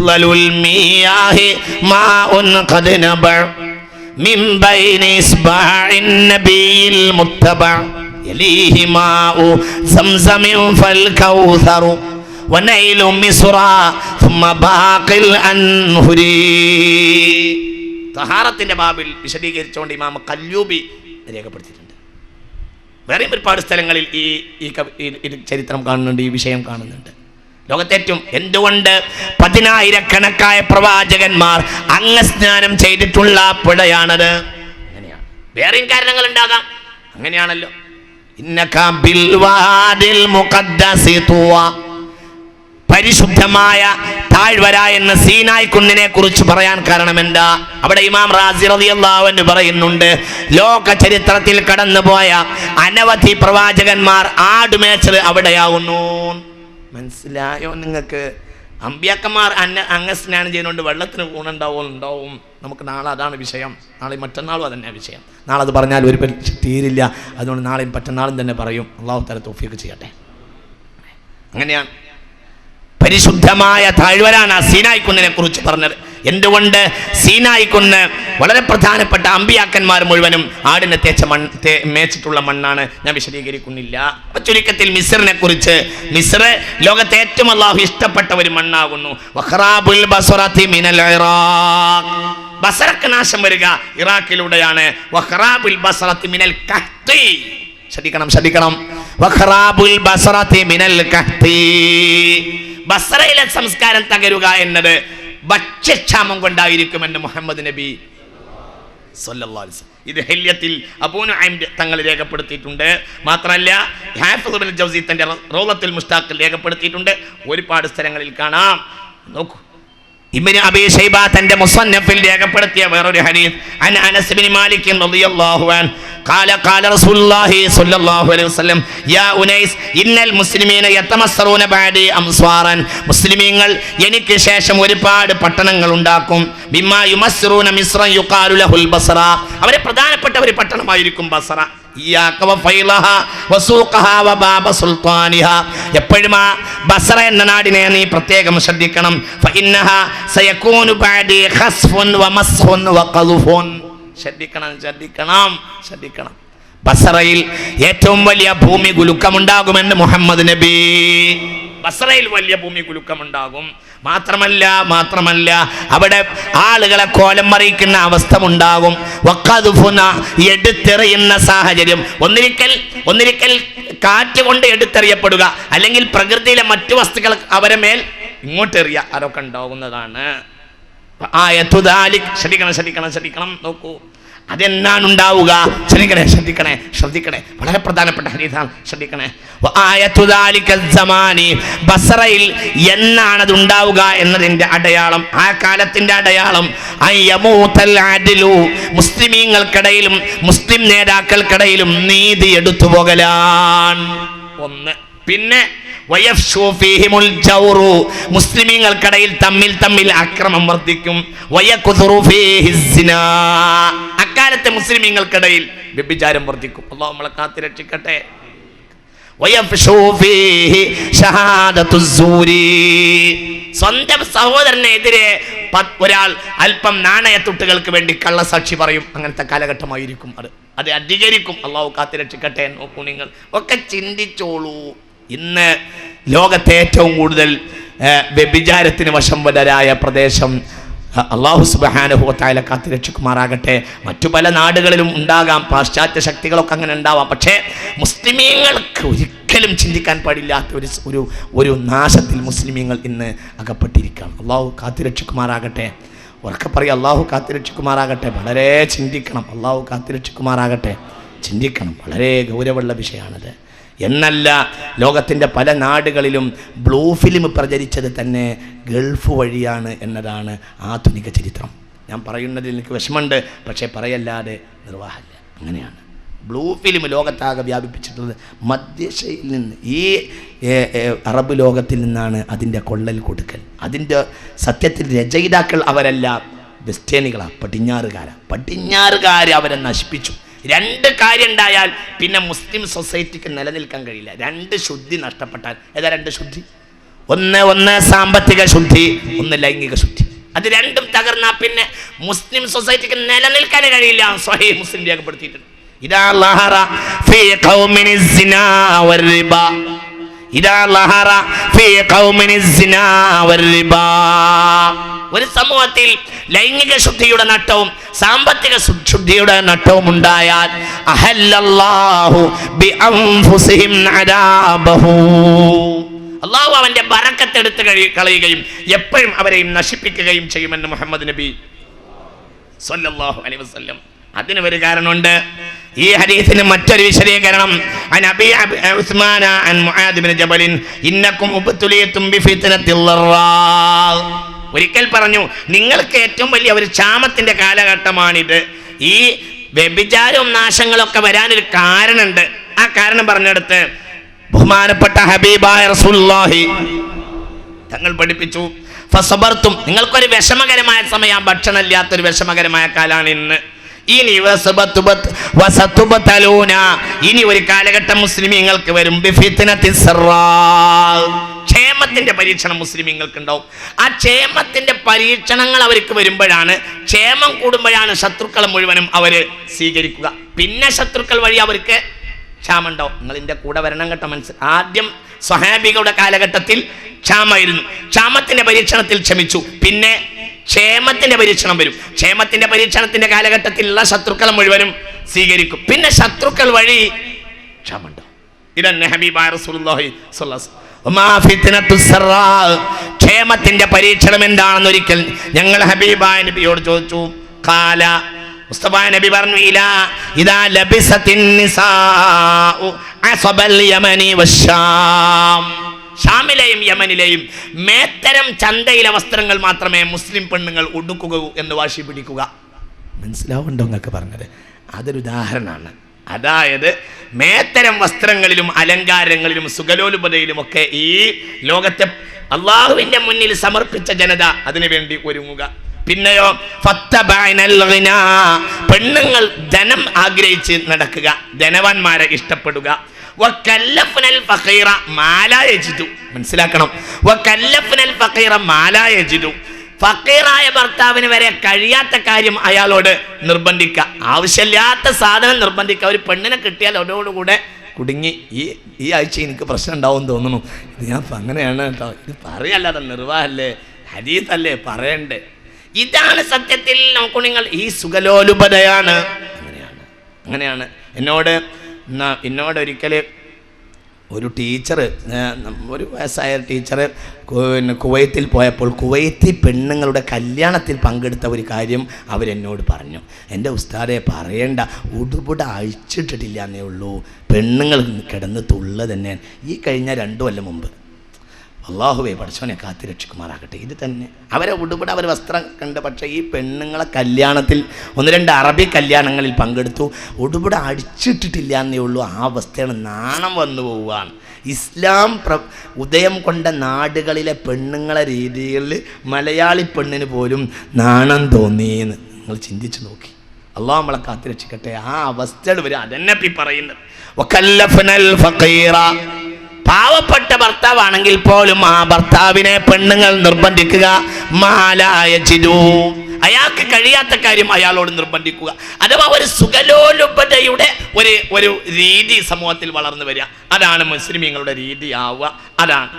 അഫ്ളലുൽ മിയാഹി മാഉൻ ഖദ് നബഅ മിൻ ബൈനി ഇസ്ബാഇൻ നബിയിൽ മുത്തബഅ യലീഹി മാഉ സംസമിൻ ഫൽ കൗസറു വനൈലു മിസ്റ ثم ബാഖിൽ അൻഹുരി. തഹാറത്തിന്റെ ബാബിൽ വിശദീകരിച്ചുകൊണ്ട് ഇമാം ഖല്ലൂബി രേഖപ്പെടുത്തിയിട്ടുണ്ട്. വേറെയും ഒരുപാട് സ്ഥലങ്ങളിൽ ഈ ചരിത്രം കാണുന്നുണ്ട്, ഈ വിഷയം കാണുന്നുണ്ട്. ലോകത്തേറ്റവും എന്തുകൊണ്ട് 10,000-കണക്കായ പ്രവാചകന്മാർ അംഗസ്നാനം ചെയ്തിട്ടുള്ള പുഴയാണത്? അങ്ങനെയാണ്. വേറെയും കാരണങ്ങൾ ഉണ്ടാകാം. അങ്ങനെയാണല്ലോ. ഇന്നക ബിൽ വാദിൽ മുഖദ്ദസി തുവ, പരിശുദ്ധമായ താഴ്വര എന്ന സീനായ് കുന്നിനെ കുറിച്ച് പറയാൻ കാരണം എന്താ? അവിടെ ഇമാം റാസി റളിയല്ലാഹു അൻഹു പറയുന്നുണ്ട്, ലോക ചരിത്രത്തിൽ കടന്നുപോയ അനവധി പ്രവാചകന്മാർ ആടുമേച്ചത് അവിടെയാവുന്നു. മനസ്സിലായോ നിങ്ങൾക്ക്? അമ്പിയാക്കന്മാർ അംഗസ്നാനം ചെയ്യുന്നതുകൊണ്ട് വെള്ളത്തിന് ഗുണമുണ്ടാവും. നമുക്ക് നാളെ അതാണ് വിഷയം. നാളെ മറ്റന്നാളും അതന്നെ വിഷയം. നാളെ അത് പറഞ്ഞാൽ ഒരു തീരില്ല. അതുകൊണ്ട് നാളെയും മറ്റന്നാളും തന്നെ പറയും. അല്ലാഹു തആല തൗഫീഖ് ചെയ്യട്ടെ. അങ്ങനെയാണ് പരിശുദ്ധമായ താഴ്വരാണ് ആ സീനായ് കുന്നിനെ കുറിച്ച് പറഞ്ഞത്. എന്തുകൊണ്ട്? സീനായ് കുന്ന് വളരെ പ്രധാനപ്പെട്ട അമ്പിയാക്കന്മാർ മുഴുവനും ആടിനെ തേച്ച മേച്ചിട്ടുള്ള മണ്ണാണ്. ഞാൻ വിശദീകരിക്കുന്നില്ല. ചുരുക്കത്തിൽ മിസ്റിനെ കുറിച്ച്, മിസ്ർ ലോകത്തെ ഏറ്റവും അല്ലാഹു ഇഷ്ടപ്പെട്ട ഒരു മണ്ണാകുന്നു. വഖറാബുൽ ബസ്റതി മിനൽ ഇറാഖ്, ബസ്റക്ക് നാശം വരിക ഇറാഖിലൂടെയാണ്. വഖറാബുൽ ബസ്റതി മിനൽ കഹ്തി, ശ്രദ്ധിക്കണം. വഖറാബുൽ ബസ്റതി മിനൽ കഹ്തി, ബസ്രയിലെ സംസ്കാരം തകരുക എന്നത് ഭക്ഷ്യക്ഷാമം കൊണ്ടായിരിക്കുമെന്ന് മുഹമ്മദ് നബി സല്ലല്ലാഹു അലൈഹി വസല്ലം ഇത് ഹില്യത്തിൽ അബൂ നുഐം തങ്ങൾ രേഖപ്പെടുത്തിയിട്ടുണ്ട്. മാത്രമല്ല ഹാഫിദ് ഇബ്നുൽ ജൗസി തന്റെ റൗളത്തുൽ മുസ്താഖിൽ രേഖപ്പെടുത്തിയിട്ടുണ്ട്. ഒരുപാട് സ്ഥലങ്ങളിൽ കാണാം. നോക്കൂ, ഇബ്നു അബീ ശൈബ തന്റെ മുസന്നഫിൽ രേഖപ്പെടുത്തിയ വേറൊരു ഹദീസ് അൻ അനസ് ഇബ്നു മാലിക് റളിയല്ലാഹു അൻഹു قال رسول الله صلى الله عليه وسلم يا أنيس إن المسلمين يتمسرون بعدي أمصارا, മുസ്ലിമീങ്ങൾ എനിക്ക് ശേഷം ഒരുപാട് പട്ടണങ്ങൾ ഉണ്ടാക്കും. ബിമാ യുമസ്റൂന മിസ്റ യുഖാലു ലഹുൽ ബസ്റ, അവരെ പ്രധാനപ്പെട്ട ഒരു പട്ടണമായിരിക്കും ബസ്റ. ഇയ്യാക വഫൈലഹ വസൂഖഹ വബാബ സുൽത്താനിഹ, എപ്പോഴും ആ ബസ്റ എന്ന നാടിനെ നീ പ്രത്യേകം ശ്രദ്ധിക്കണം. ഫഇന്നഹ സയകൂനു ബഅദി ഖസ്ഫുൻ വമസ്ഖുൻ വഖളുഫുൻ, ശ്രദ്ധിക്കണം. ബസ്റയിൽ ഏറ്റവും വലിയ ഭൂമി കുലുക്കമുണ്ടാകുമെന്ന് മുഹമ്മദ് നബി. ബസ്റയിൽ വലിയ ഭൂമി കുലുക്കമുണ്ടാകും. മാത്രമല്ല അവിടെ ആളുകളെ കോലം മറിയിക്കുന്ന അവസ്ഥ ഉണ്ടാകും. വഖദുഫുന, എടുത്തെറിയുന്ന സാഹചര്യം. ഒന്നിരിക്കൽ കാറ്റ് കൊണ്ട് എടുത്തെറിയപ്പെടുക, അല്ലെങ്കിൽ പ്രകൃതിയിലെ മറ്റു വസ്തുക്കൾ അവരെ മേൽ ഇങ്ങോട്ടെറിയ, അതൊക്കെ ഉണ്ടാകുന്നതാണ്. ശ്രദ്ധിക്കണം. നോക്കൂ, അതെന്നാണ് ഉണ്ടാവുക? ശ്രദ്ധിക്കണേ. വളരെ പ്രധാനപ്പെട്ട ഹദീസാണ്. ശ്രദ്ധിക്കണേ. ബസ്റയിൽ എന്നാണത് ഉണ്ടാവുക എന്നതിന്റെ അടയാളം, ആ കാലത്തിന്റെ അടയാളം, മുസ്ലിമീങ്ങൾക്കിടയിലും മുസ്ലിം നേതാക്കൾക്കിടയിലും നീതി എടുത്തു പോകലാണ് ഒന്ന്. പിന്നെ മുസ്ലിമീങ്ങൾക്കിടയിൽ തമ്മിൽ അക്രമം വർദ്ധിക്കും. അക്കാലത്തെ മുസ്ലിമീങ്ങൾക്കിടയിൽ വ്യഭിചാരം വർദ്ധിക്കും. അല്ലാഹു നമ്മളെ കാത്തുരക്ഷിക്കട്ടെ. സ്വന്തം സഹോദരനെതിരെ ഒരാൾ അല്പം നാണയത്തുട്ടുകൾക്ക് വേണ്ടി കള്ളസാക്ഷി പറയും. അങ്ങനത്തെ കാലഘട്ടമായിരിക്കും അത് അധികരിക്കും. അല്ലാഹു കാത്തുരക്ഷിക്കട്ടെ. നോക്കൂ, നിങ്ങൾ ഒക്കെ ചിന്തിച്ചോളൂ. ഇന്ന് ലോകത്തെ ഏറ്റവും കൂടുതൽ വ്യഭിചാരത്തിന് വശംവദരായ പ്രദേശം അല്ലാഹു സുബ്ഹാനഹു വ തആല കാത്തുരക്ഷിക്കുമാറാകട്ടെ. മറ്റു പല നാടുകളിലും ഉണ്ടാകാം, പാശ്ചാത്യ ശക്തികളൊക്കെ അങ്ങനെ ഉണ്ടാവാം. പക്ഷേ മുസ്ലിമീങ്ങൾക്ക് ഒരിക്കലും ചിന്തിക്കാൻ പാടില്ലാത്ത ഒരു നാശത്തിൽ മുസ്ലിമീങ്ങൾ ഇന്ന് അകപ്പെട്ടിരിക്കുകയാണ്. അല്ലാഹു കാത്തുരക്ഷിക്കുമാറാകട്ടെ. ഉറക്കെ പറയുക, അല്ലാഹു കാത്തുരക്ഷിക്കുമാറാകട്ടെ. വളരെ ചിന്തിക്കണം. അല്ലാഹു കാത്തുരക്ഷിക്കുമാറാകട്ടെ. ചിന്തിക്കണം. വളരെ ഗൗരവമുള്ള വിഷയമാണത്. എന്നല്ല, ലോകത്തിൻ്റെ പല നാടുകളിലും ബ്ലൂ ഫിലിം പ്രചരിച്ചത് തന്നെ ഗൾഫ് വഴിയാണ് എന്നതാണ് ആധുനിക ചരിത്രം. ഞാൻ പറയുന്നതിൽ എനിക്ക് വിഷമമുണ്ട്, പക്ഷേ പറയല്ലാതെ നിർവാഹമില്ല. അങ്ങനെയാണ് ബ്ലൂ ഫിലിം ലോകത്താകെ വ്യാപിപ്പിച്ചിട്ടുള്ളത്. മധ്യേഷ്യയിൽ നിന്ന്, ഈ അറബ് ലോകത്തിൽ നിന്നാണ് അതിൻ്റെ കൊള്ളൽ കൊടുക്കൽ. അതിൻ്റെ സത്യത്തിൽ രചയിതാക്കൾ അവരല്ല, വെസ്റ്റേണികളാണ്, പടിഞ്ഞാറുകാർ അവരെ നശിപ്പിച്ചു. രണ്ട് കാര്യം ഉണ്ടായാൽ പിന്നെ മുസ്ലിം സൊസൈറ്റിക്ക് നിലനിൽക്കാൻ കഴിയില്ല. രണ്ട് ശുദ്ധി നഷ്ടപ്പെട്ടാൽ. ഏതാ രണ്ട് ശുദ്ധി? ഒന്ന് സാമ്പത്തിക ശുദ്ധി, ഒന്ന് ലൈംഗിക ശുദ്ധി. അത് രണ്ടും തകർന്നാൽ പിന്നെ മുസ്ലിം സൊസൈറ്റിക്ക് നിലനിൽക്കാൻ കഴിയില്ല. സ്വഹീഹ് മുസ്ലിം രേഖപ്പെടുത്തിയിട്ടുണ്ട്. ഇദാ ലഹറ ഫീ ഖൗമിനി സിനാ വൽറിബ, ഇദാ ലഹറ ഫീ ഖൗമിനി സിനാ വൽറിബ. ഒരു സമൂഹത്തിൽ ലൈംഗിക ശുദ്ധിയുടെ നട്ടവും സാമ്പത്തിക ശുദ്ധിയുടെ നട്ടവും ഉണ്ടായാൽ അഹല്ലല്ലാഹു ബിഅൻഫുസിഹിം അദാബഹു, അല്ലാഹു അവന്റെ ബറക്കത്ത് എടുത്ത് കളയുകയും എപ്പോഴും അവരെയും നശിപ്പിക്കുകയും ചെയ്യുമെന്ന് മുഹമ്മദ് നബി സല്ലല്ലാഹു അലൈഹി വസല്ലം. അതിന് ഒരു കാരണമുണ്ട്. ഈ ഹദീസിന് മറ്റൊരു വിശദീകരണം. അൻ അബീ ഉസ്മാന അൻ മുആദ് ഇബ്നു ജബൽ ഇന്നകും ഉബ്തുലിയതും ബിഫിത്നത്തിൽ ളറാ. ഒരിക്കൽ പറഞ്ഞു, നിങ്ങൾക്ക് ഏറ്റവും വലിയ ഒരു ക്ഷാമത്തിന്റെ കാലഘട്ടമാണിത്. ഈ വ്യഭിചാരവും നാശങ്ങളൊക്കെ വരാനൊരു കാരണമുണ്ട്. ആ കാരണം പറഞ്ഞെടുത്ത് ബഹുമാനപ്പെട്ട ഹബീബായ റസൂലുള്ളാഹി തങ്ങൾ പഠിപ്പിച്ചു, ഫസബർത്തും, നിങ്ങൾക്കൊരു വിഷമകരമായ സമയം, ഭക്ഷണമില്ലാത്തൊരു വിഷമകരമായ കാലാണ് ഇന്ന്. ഇനി ഇനി ഒരു കാലഘട്ടം മുസ്ലിമീങ്ങൾക്ക് വരും, ക്ഷേമത്തിന്റെ പരീക്ഷണം മുസ്ലിമീങ്ങൾക്ക് ഉണ്ടാവും. ആ ക്ഷേമത്തിന്റെ പരീക്ഷണങ്ങൾ അവർക്ക് വരുമ്പോഴാണ്, ക്ഷേമം കൂടുമ്പോഴാണ് ശത്രുക്കളെ മുഴുവനും അവര് സ്വീകരിക്കുക. പിന്നെ ശത്രുക്കൾ വഴി അവർക്ക് ക്ഷാമം ഉണ്ടാവും. നിങ്ങൾ ഇതിന്റെ കൂടെ വരണം കേട്ടോ. ആദ്യം സ്വഹാബികളുടെ കാലഘട്ടത്തിൽ ക്ഷാമായിരുന്നു. ക്ഷാമത്തിന്റെ പരീക്ഷണത്തിൽ ക്ഷമിച്ചു. പിന്നെ ക്ഷേമത്തിന്റെ പരീക്ഷണം വരും. ക്ഷേമത്തിന്റെ പരീക്ഷണത്തിന്റെ കാലഘട്ടത്തിലുള്ള ശത്രുക്കളെ മുഴുവനും സ്വീകരിക്കും. പിന്നെ ശത്രുക്കൾ വഴി ക്ഷാമം ഉണ്ടാവും. ഇതന്നെ ഹബീബായ റസൂലുള്ളാഹി സ്വല്ലല്ലാഹു അലൈഹി വസല്ലം. ക്ഷേമത്തിന്റെ പരീക്ഷണം എന്താണെന്ന് ഒരിക്കൽ ഞങ്ങൾ ഹബീബായ നബിയോട് ചോദിച്ചു. ഖാല, മുസ്തഫ നബി പറഞ്ഞു, ഇദാ ലബിസത്തിൻ നിസാഉ അസബൽ യമനി വശാം. ഷാമിലെയും യമനിലെയും മേത്തരം ചന്തയിലെ വസ്ത്രങ്ങൾ മാത്രമേ മുസ്ലിം പെണ്ണുങ്ങൾ ഉടുക്കുക എന്ന് വാശി പിടിക്കുക. മനസ്സിലാവുണ്ടോ എന്നൊക്കെ പറഞ്ഞത്? അതൊരു ഉദാഹരണമാണ്. അതായത് മേത്തരം വസ്ത്രങ്ങളിലും അലങ്കാരങ്ങളിലും സുഖലോലുപതയിലുമൊക്കെ ഈ ലോകത്തെ അള്ളാഹുവിന്റെ മുന്നിൽ സമർപ്പിച്ച ജനത അതിനു വേണ്ടി ഒരുങ്ങുക. പിന്നെയോ പെണ്ണുങ്ങൾ ധനം ആഗ്രഹിച്ച് നടക്കുക, ധനവാന്മാരെ ഇഷ്ടപ്പെടുക. മനസ്സിലാക്കണം, ഫക്കീറായ ഭർത്താവിന് വരെ കഴിയാത്ത കാര്യം അയാളോട് നിർബന്ധിക്കുക, ആവശ്യമില്ലാത്ത സാധനം നിർബന്ധിക്കുക. ഒരു പെണ്ണിനെ കിട്ടിയാൽ അതോടുകൂടെ കുടുങ്ങി. ഈ ആഴ്ച എനിക്ക് പ്രശ്നം ഉണ്ടാവും തോന്നുന്നു. ഇത് ഞാൻ അങ്ങനെയാണ് കേട്ടോ, ഇത് പറയല്ലാതെ നിർവാഹല്ലേ, ഹദീസല്ലേ പറയണ്ടേ. ഇതാണ് സത്യത്തിൽ നോക്കൂ നിങ്ങൾ, ഈ സുഖലോലുപതയാണ്. അങ്ങനെയാണ്. എന്നോട് ഒരിക്കൽ ഒരു ടീച്ചർ, ഒരു വയസ്സായ ടീച്ചർ കുവൈത്തിൽ പോയപ്പോൾ കുവൈത്തി പെണ്ണുങ്ങളുടെ കല്യാണത്തിൽ പങ്കെടുത്ത ഒരു കാര്യം അവരെന്നോട് പറഞ്ഞു. എൻ്റെ ഉസ്താദെ പറയേണ്ട, ഉടുപുട അഴിച്ചിട്ടിട്ടില്ല എന്നേ ഉള്ളൂ, പെണ്ണുങ്ങൾ കിടന്ന് തുള്ള തന്നെയാണ്. ഈ കഴിഞ്ഞ 2 കൊല്ലം മുമ്പ്. അള്ളാഹുവേ പഠിച്ചവനെ കാത്തി രക്ഷിക്കുമാറാകട്ടെ. ഇത് തന്നെ അവരെ ഉടുപട, അവർ വസ്ത്രം കണ്ട്. പക്ഷേ ഈ പെണ്ണുങ്ങളെ കല്യാണത്തിൽ 1-2 അറബി കല്യാണങ്ങളിൽ പങ്കെടുത്തു, ഉടുപട അടിച്ചിട്ടിട്ടില്ല എന്നേ ഉള്ളൂ. ആ അവസ്ഥയാണ്, നാണം വന്നു പോവുകയാണ്. ഇസ്ലാം ഉദയം കൊണ്ട നാടുകളിലെ പെണ്ണുങ്ങളെ രീതിയിൽ മലയാളി പെണ്ണിന് പോലും നാണം തോന്നിയെന്ന് നിങ്ങൾ ചിന്തിച്ചു നോക്കി. അള്ളാഹു നമ്മളെ കാത്തി രക്ഷിക്കട്ടെ. ആ അവസ്ഥകൾ വരും. അതെന്നെ പറയുന്നത്. പാവപ്പെട്ട ഭർത്താവാണെങ്കിൽ പോലും ആ ഭർത്താവിനെ പെണ്ണുങ്ങൾ നിർബന്ധിക്കുക. അയാൾക്ക് കഴിയാത്ത കാര്യം അയാളോട് നിർബന്ധിക്കുക. അഥവാ ഒരു സുഖലോലുപതയുടെ ഒരു രീതി സമൂഹത്തിൽ വളർന്നു വരിക. അതാണ് മുസ്ലിമീങ്ങളുടെ രീതി ആവുക. അതാണ്